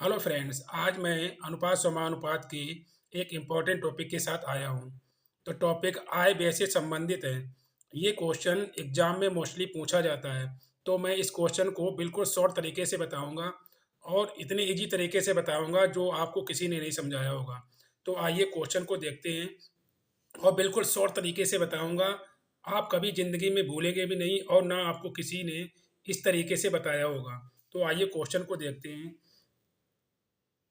Hello friends, आज मैं अनुपात समानुपात की एक इम्पॉर्टेंट टॉपिक के साथ आया हूँ। तो टॉपिक आय व्यय से संबंधित है। ये क्वेश्चन एग्जाम में मोस्टली पूछा जाता है। तो मैं इस क्वेश्चन को बिल्कुल शॉर्ट तरीके से बताऊंगा और इतने इजी तरीके से बताऊंगा जो आपको किसी ने नहीं समझाया होगा। तो आइए क्वेश्चन को देखते हैं और बिल्कुल शॉर्ट तरीके से बताऊंगा। आप कभी ज़िंदगी में भूलेंगे भी नहीं और ना आपको किसी ने इस तरीके से बताया होगा। तो आइए क्वेश्चन को देखते हैं।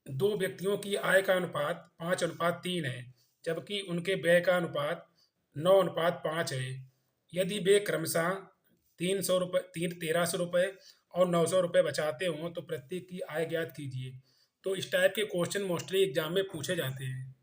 दो व्यक्तियों की आय का अनुपात 5:3 है, जबकि उनके व्यय का अनुपात 9:5 है। यदि वे क्रमशः 300 रुपये 1300 रुपये और 900 रुपये बचाते हों तो प्रत्येक की आय ज्ञात कीजिए। तो इस टाइप के क्वेश्चन मोस्टली एग्जाम में पूछे जाते हैं।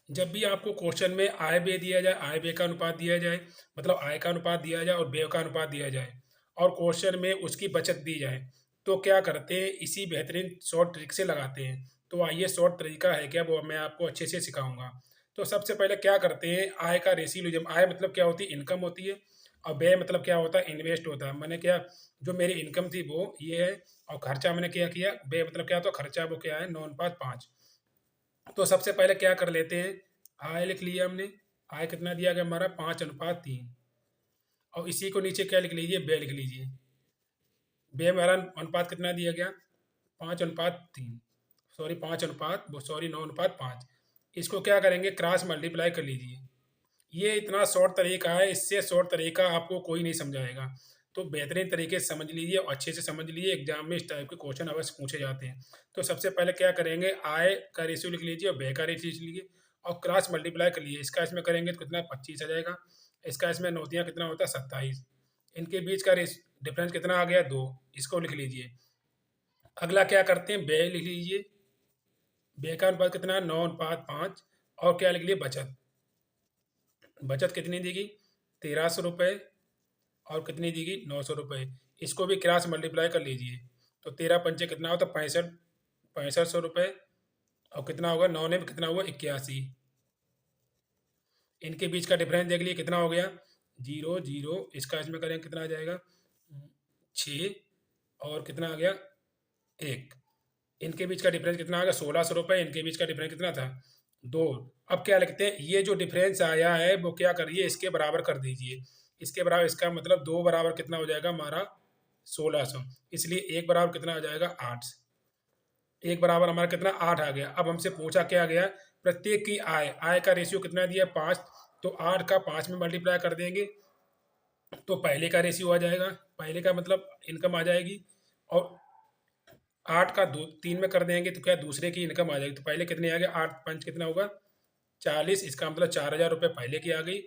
जब भी आपको क्वेश्चन में आय व्यय दिया जाए, आय व्यय का अनुपात दिया जाए, मतलब आय का अनुपात दिया जाए और व्यय का अनुपात दिया जाए और क्वेश्चन में उसकी बचत दी जाए, तो क्या करते हैं, इसी बेहतरीन शॉर्ट ट्रिक से लगाते हैं। तो आइए शॉर्ट तरीका है क्या, वो मैं आपको अच्छे से सिखाऊंगा। तो सबसे पहले क्या करते हैं, आय का रेशियो लीजिए। आय मतलब क्या होती है, इनकम होती है। और व्यय मतलब क्या होता है, इन्वेस्ट होता है। मैंने क्या, जो मेरी इनकम थी वो ये है, और खर्चा मैंने क्या किया, व्यय मतलब क्या होता है, खर्चा वो क्या है, 9:5। तो सबसे पहले क्या कर लेते हैं, आय लिख लिया हमने। आय कितना दिया गया हमारा, 5:3। और इसी को नीचे क्या लिख लीजिए, व्यय लिख लीजिए। व्यय हमारा अनुपात कितना दिया गया, 5:3। सॉरी 5 अनुपात वो सॉरी 9:5। इसको क्या करेंगे, क्रॉस मल्टीप्लाई कर लीजिए। ये इतना शॉर्ट तरीका है, इससे शॉर्ट तरीका आपको कोई नहीं समझाएगा। तो बेहतरीन तरीके से समझ लीजिए और अच्छे से समझ लीजिए, एग्जाम में इस टाइप के क्वेश्चन अवश्य पूछे जाते हैं। तो सबसे पहले क्या करेंगे, आय का रेशियो लिख लीजिए और व्यय का रेशियो लिख लीजिए और क्रॉस मल्टीप्लाई कर लीजिए। इसका इसमें करेंगे तो कितना, 25 आ जाएगा। इसका इसमें नौतियाँ कितना होता है, 27। इनके बीच का डिफरेंस कितना आ गया, 2। इसको लिख लीजिए। अगला क्या करते हैं, व्यय लिख लीजिए। व्यय का अनुपात कितना है, 9:5। और क्या लिख लिए, बचत। बचत कितनी देगी, 1300 रुपये। और कितनी देगी, 900 रुपये। इसको भी क्रॉस मल्टीप्लाई कर लीजिए। तो 13×5 कितना होता है, 65। 6500 रुपये। और कितना होगा, 9 ने कितना हुआ, 81। इनके बीच का डिफरेंस देख लिए कितना हो गया, 0 0। इसका इसमें करें कितना आ जाएगा, 6। और कितना आ गया, 1। इनके बीच का डिफरेंस कितना आ गया, 1600 रुपये। इनके बीच का डिफरेंस कितना था, 2। अब क्या लिखते हैं, ये जो डिफरेंस आया है वो क्या करिए, इसके बराबर कर दीजिए। इसके बराबर, इसका मतलब 2 बराबर कितना हो जाएगा हमारा, 1600। इसलिए 1 बराबर कितना आ जाएगा, 8। 1 बराबर हमारा कितना, 8 आ गया। अब हमसे पूछा क्या गया, प्रत्येक की आय, आय का रेशियो कितना दिया, 5। तो 8 का 5 में मल्टीप्लाई कर देंगे तो पहले का रेशियो आ जाएगा। पहले का मतलब इनकम आ जाएगी। और 8 का 3 में कर देंगे तो क्या, दूसरे की इनकम आ जाएगी। तो पहले कितनी आ गई, 8×5 कितना होगा, 40। इसका मतलब 4000 रुपये पहले की आ गई।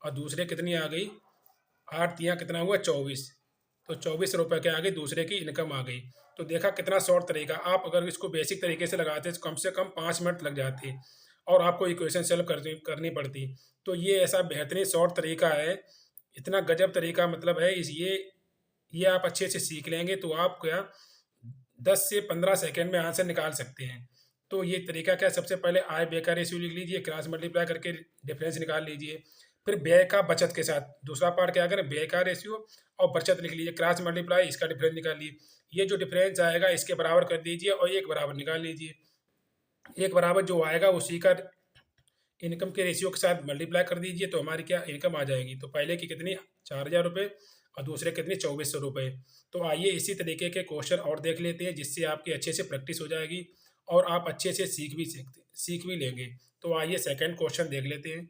और दूसरे कितनी आ गई, 8×3 कितना हुआ, 24। तो 24 रुपये क्या आ गई, दूसरे की इनकम आ गई। तो देखा कितना शॉर्ट तरीका। आप अगर इसको बेसिक तरीके से लगाते तो कम से कम 5 मिनट लग जाते और आपको इक्वेशन सॉल्व करनी पड़ती। तो ये ऐसा बेहतरीन शॉर्ट तरीका है, इतना गजब तरीका मतलब है इस ये आप अच्छे से सीख लेंगे तो आप क्या 10 से 15 सेकंड में आंसर निकाल सकते हैं। तो ये तरीका क्या है, सबसे पहले आय व्यय का रेशियो लिख लीजिए, क्रॉस मल्टीप्लाई करके डिफरेंस निकाल लीजिए। फिर व्यय का बचत के साथ दूसरा पार्ट क्या करें, व्यय का रेशियो और बचत लिख लीजिए, क्रॉस मल्टीप्लाई, इसका डिफरेंस निकाल लीजिए। ये जो डिफरेंस आएगा इसके बराबर कर दीजिए और एक बराबर निकाल लीजिए। एक बराबर जो आएगा उसी का इनकम के रेशियो के साथ मल्टीप्लाई कर दीजिए तो हमारी क्या इनकम आ जाएगी। तो पहले की कितनी, 4000 रुपये और दूसरे कितनी, 2400 रुपये। तो आइए इसी तरीके के क्वेश्चन और देख लेते हैं जिससे आपकी अच्छे से प्रैक्टिस हो जाएगी और आप अच्छे से सीख भी लेंगे। तो आइए सेकंड क्वेश्चन देख लेते हैं।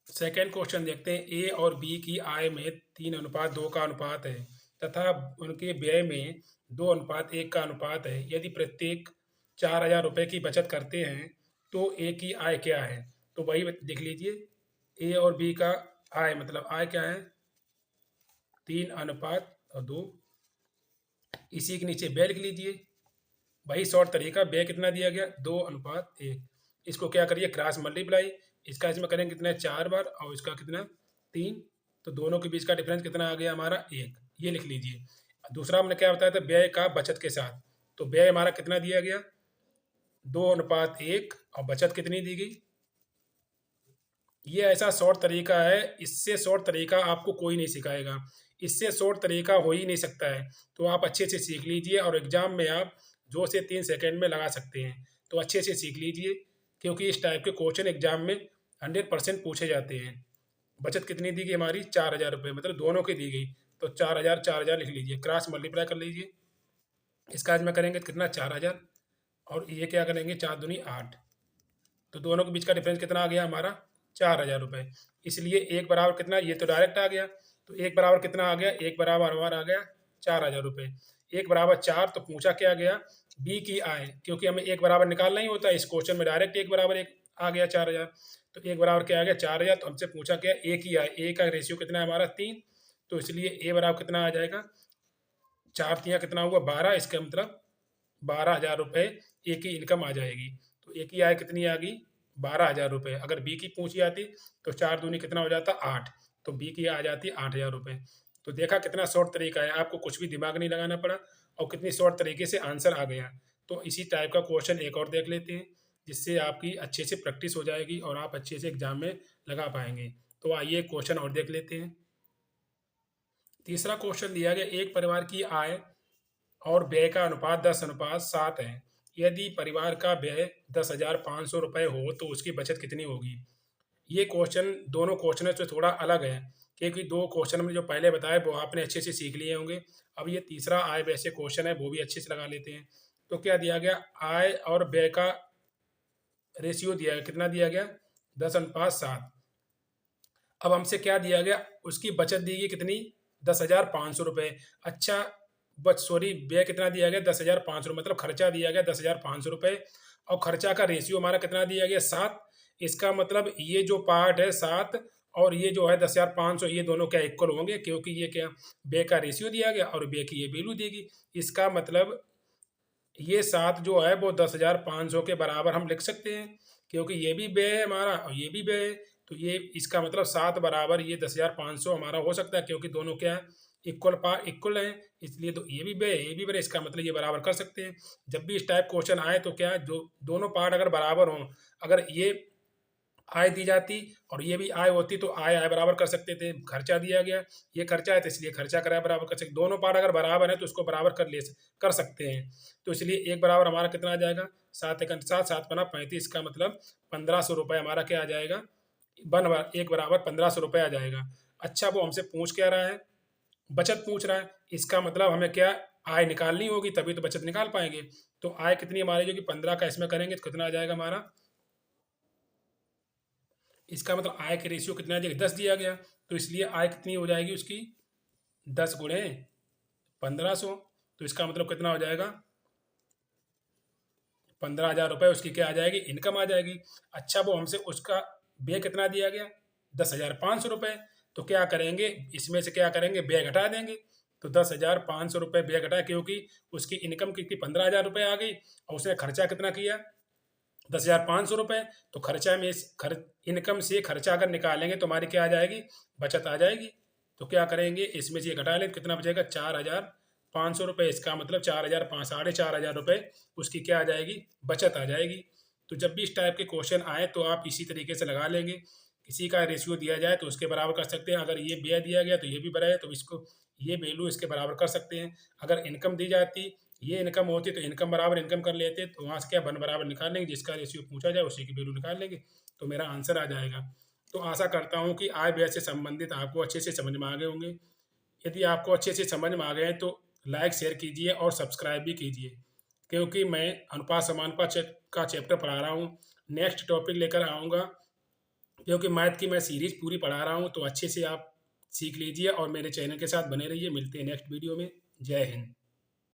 सेकंड क्वेश्चन देखते हैं, ए और बी की आय में 3:2 का अनुपात है तथा उनके व्यय में 2:1 का अनुपात है। यदि प्रत्येक 4000 रुपये की बचत करते हैं तो ए की आय क्या है। तो वही लिख लीजिए, ए और बी का आय मतलब आय क्या है, 3:2। इसी के नीचे व्यय लिख लीजिए। वही शॉर्ट तरीका, व्यय कितना दिया गया, 2:1। इसको क्या करिए, क्रॉस मल्टीप्लाई। इसका इसमें करेंगे कितना है, 4 बार और इसका कितना, 3। तो दोनों के बीच का डिफरेंस कितना आ गया हमारा, 1। ये लिख लीजिए। दूसरा हमने क्या बताया था, व्यय का बचत के साथ। तो व्यय हमारा कितना दिया गया, 2:1। और बचत कितनी दी गई। ये ऐसा शॉर्ट तरीका है, इससे शॉर्ट तरीका आपको कोई नहीं सिखाएगा। इससे शॉर्ट तरीका हो ही नहीं सकता है। तो आप अच्छे से सीख लीजिए और एग्ज़ाम में आप 2 से 3 सेकंड में लगा सकते हैं। तो अच्छे से सीख लीजिए, क्योंकि इस टाइप के क्वेश्चन एग्ज़ाम में 100% पूछे जाते हैं। बचत कितनी दी गई हमारी? 4,000 रुपये, मतलब दोनों की दी गई। तो 4,000 4,000 लिख लीजिए, क्रॉस मल्टीप्लाई कर लीजिए। इसका आज में करेंगे तो कितना? 4,000, और ये क्या करेंगे? 4 दूनी 8। तो दोनों के बीच का डिफरेंस कितना आ गया हमारा? 4,000 रुपये। इसलिए एक बराबर कितना? ये तो डायरेक्ट आ गया। तो एक बराबर कितना आ गया? एक बराबर हमारा आ गया 4,000 रुपये। एक बराबर 4, तो पूछा क्या गया? बी की आय, क्योंकि हमें एक बराबर निकालना ही होता है। इस क्वेश्चन में डायरेक्ट एक बराबर एक आ गया 4,000। तो एक बराबर क्या आ गया? 4,000। तो हमसे पूछा क्या? ए की आय। ए का रेशियो कितना है हमारा? 3। तो इसलिए ए बराबर कितना आ जाएगा? 4 तियाँ कितना हुआ? 12। इसका मतलब 12,000 रुपये ए की इनकम आ जाएगी। तो ए की आय कितनी आ गई? 12,000 रुपये। अगर बी की पूछी जाती तो 4 दूनी कितना हो जाता? 8। तो बी की आ जाती 8,000 रुपये। तो देखा कितना शॉर्ट तरीका है, आपको कुछ भी दिमाग नहीं लगाना पड़ा और कितनी शॉर्ट तरीके से आंसर आ गया। तो इसी टाइप का क्वेश्चन एक और देख लेते हैं, जिससे आपकी अच्छे से प्रैक्टिस हो जाएगी और आप अच्छे से एग्जाम में लगा पाएंगे। तो आइए क्वेश्चन और देख लेते हैं। तीसरा क्वेश्चन दिया गया, एक परिवार की आय और व्यय का अनुपात 10:7 है। यदि परिवार का व्यय 10,500 रुपये हो तो उसकी बचत कितनी होगी? ये क्वेश्चन दोनों क्वेश्चनों से थोड़ा अलग है, क्योंकि दो क्वेश्चन हमने जो पहले बताए वो आपने अच्छे से सीख लिए होंगे। अब ये तीसरा आय व्यय से क्वेश्चन है, वो भी अच्छे से लगा लेते हैं। तो क्या दिया गया? आय और व्यय का रेशियो दिया गया, कितना दिया गया? 10:7। अब हमसे क्या दिया गया? उसकी बचत दी गई कितनी? 10,500 रुपये। अच्छा, बच सॉरी व्यय कितना दिया गया? 10,500, मतलब खर्चा दिया गया 10,500 रुपये, और खर्चा का रेशियो हमारा कितना दिया गया? 7। इसका मतलब ये जो पार्ट है 7 और ये जो है 10,500, ये दोनों क्या इक्वल होंगे? क्योंकि ये क्या, व्यय का रेशियो दिया गया और व्यय की ये वैल्यू देगी। इसका मतलब ये 7 जो है वो 10,500 के बराबर हम लिख सकते हैं, क्योंकि ये भी व्यय है हमारा और ये भी व्यय है। तो ये इसका मतलब 7 बराबर ये 10,500 हमारा हो सकता है, क्योंकि दोनों क्या है? इक्वल है। इसलिए तो ये भी व्यय है, ये भी व्यय है, इसका मतलब ये बराबर कर सकते हैं। जब भी इस टाइप क्वेश्चन आए तो क्या है, जो दोनों पार्ट अगर बराबर हों, अगर ये आय दी जाती और ये भी आय होती तो आय आय बराबर कर सकते थे। खर्चा दिया गया, ये खर्चा है तो इसलिए खर्चा कराया बराबर कर सकते। दोनों पार्ट अगर बराबर है तो उसको बराबर कर सकते हैं। तो इसलिए एक बराबर हमारा कितना आ जाएगा? 7 एकम 7, 7 पना 35, का मतलब 1,500 रुपये हमारा क्या आ जाएगा? एक बराबर 1,500 रुपये आ जाएगा। अच्छा, वो हमसे पूछ क्या रहा है? बचत पूछ रहा है। इसका मतलब हमें क्या, आय निकालनी होगी, तभी तो बचत निकाल पाएंगे। तो आय कितनी हमारी, जो कि 15 का इसमें करेंगे तो कितना आ जाएगा हमारा? इसका मतलब आय के रेशियो कितना दिया? 10 दिया गया। तो इसलिए आय कितनी हो जाएगी उसकी? 10 गुणे 1,500। तो इसका मतलब कितना हो जाएगा? 15,000 रुपये उसकी क्या आ जाएगी? इनकम आ जाएगी। अच्छा, वो हमसे उसका व्यय कितना दिया गया? 10,500 रुपये। तो क्या करेंगे, इसमें से क्या करेंगे? व्यय घटा देंगे। तो 10,500 रुपये व्यय घटाए, क्योंकि उसकी इनकम कितनी? 15,000 रुपये आ गई, और उसने खर्चा कितना किया? 10,500 रुपये। तो खर्चा में इनकम से खर्चा अगर निकालेंगे तो हमारी क्या आ जाएगी? बचत आ जाएगी। तो क्या करेंगे, इसमें से ये घटा लें तो कितना बचेगा? 4,500 रुपये। इसका मतलब 4,500, 4,500 रुपये उसकी क्या आ जाएगी? बचत आ जाएगी। तो जब भी इस टाइप के क्वेश्चन आए तो आप इसी तरीके से लगा लेंगे। किसी का रेशियो दिया जाए तो उसके बराबर कर सकते हैं। अगर ये व्यय दिया गया तो ये भी बराबर है, तो इसको ये वैल्यू इसके बराबर कर सकते हैं। अगर इनकम दी जाती, ये इनकम होती, तो इनकम बराबर इनकम कर लेते, तो वहाँ से क्या वन बराबर निकाल लेंगे, जिसका रेशियो पूछा जाए उसी की वैल्यू निकाल लेंगे, तो मेरा आंसर आ जाएगा। तो आशा करता हूँ कि आय व्यय से संबंधित आपको अच्छे से समझ में आ गए होंगे। यदि आपको अच्छे से समझ में आ गए हैं तो लाइक शेयर कीजिए और सब्सक्राइब भी कीजिए, क्योंकि मैं अनुपात समानुपात का चैप्टर पढ़ा रहा हूँ। नेक्स्ट टॉपिक लेकर आऊँगा, क्योंकि मैथ की मैं सीरीज पूरी पढ़ा रहा हूँ। तो अच्छे से आप सीख लीजिए और मेरे चैनल के साथ बने रहिए। मिलते हैं नेक्स्ट वीडियो में। जय हिंद।